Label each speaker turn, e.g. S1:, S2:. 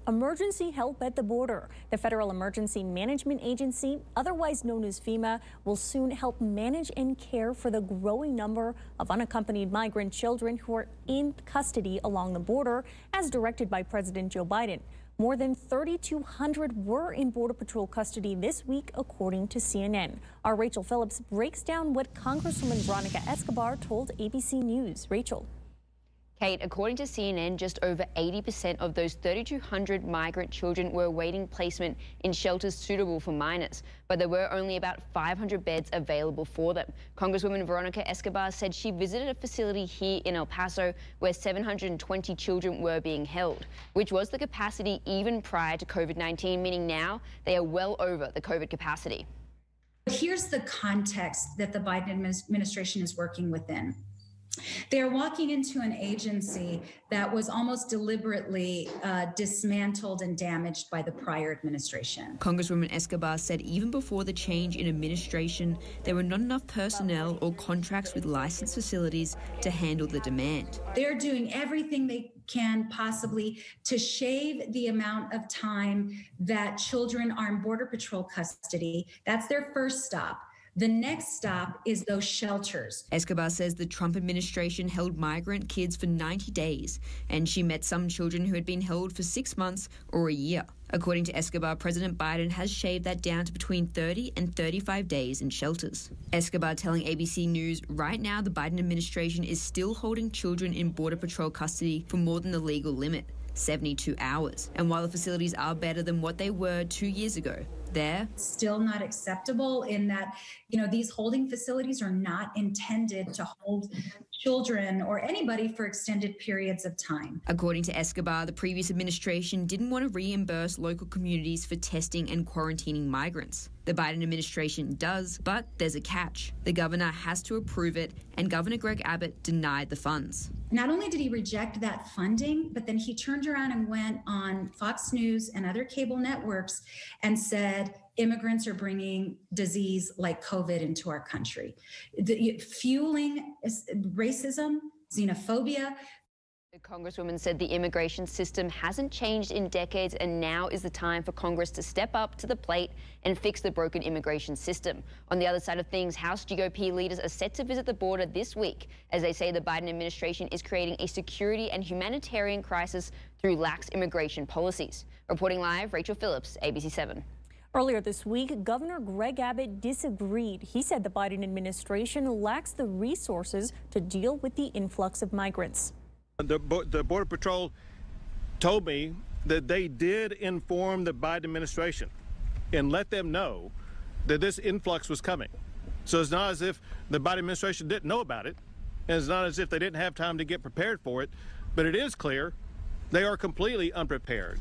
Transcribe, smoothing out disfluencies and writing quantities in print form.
S1: Emergency help at the border. The Federal Emergency Management Agency, otherwise known as FEMA, will soon help manage and care for the growing number of unaccompanied migrant children who are in custody along the border, as directed by President Joe Biden. More than 3,200 were in Border Patrol custody this week, according to CNN. Our Rachel Phillips breaks down what Congresswoman Veronica Escobar told ABC News. Rachel.
S2: Kate, according to CNN, just over 80% of those 3,200 migrant children were awaiting placement in shelters suitable for minors, but there were only about 500 beds available for them. Congresswoman Veronica Escobar said she visited a facility here in El Paso where 720 children were being held, which was the capacity even prior to COVID-19, meaning now they are well over the COVID capacity.
S3: Here's the context that the Biden administration is working within. They're walking into an agency that was almost deliberately dismantled and damaged by the prior administration.
S4: Congresswoman Escobar said even before the change in administration, there were not enough personnel or contracts with licensed facilities to handle the demand.
S3: They're doing everything they can possibly to shave the amount of time that children are in Border Patrol custody. That's their first stop. The next stop is those shelters.
S4: Escobar says the Trump administration held migrant kids for 90 days, and she met some children who had been held for 6 months or a year. According to Escobar, President Biden has shaved that down to between 30 and 35 days in shelters. Escobar telling ABC News, right now the Biden administration is still holding children in Border Patrol custody for more than the legal limit, 72 hours. And while the facilities are better than what they were 2 years ago, they're
S3: still not acceptable in that, these holding facilities are not intended to hold children or anybody for extended periods of time.
S4: According to Escobar, the previous administration didn't want to reimburse local communities for testing and quarantining migrants. The Biden administration does, but there's a catch. The governor has to approve it, and Governor Greg Abbott denied the funds.
S3: Not only did he reject that funding, but then he turned around and went on Fox News and other cable networks and said immigrants are bringing disease like COVID into our country, fueling racism, xenophobia.
S2: The Congresswoman said the immigration system hasn't changed in decades, and now is the time for Congress to step up to the plate and fix the broken immigration system. On the other side of things, House GOP leaders are set to visit the border this week, as they say the Biden administration is creating a security and humanitarian crisis through lax immigration policies. Reporting live, Rachel Phillips, ABC 7.
S1: Earlier this week, Governor Greg Abbott disagreed. He said the Biden administration lacks the resources to deal with the influx of migrants.
S5: The Border Patrol told me that they did inform the Biden administration and let them know that this influx was coming. So it's not as if the Biden administration didn't know about it, and it's not as if they didn't have time to get prepared for it, but it is clear they are completely unprepared.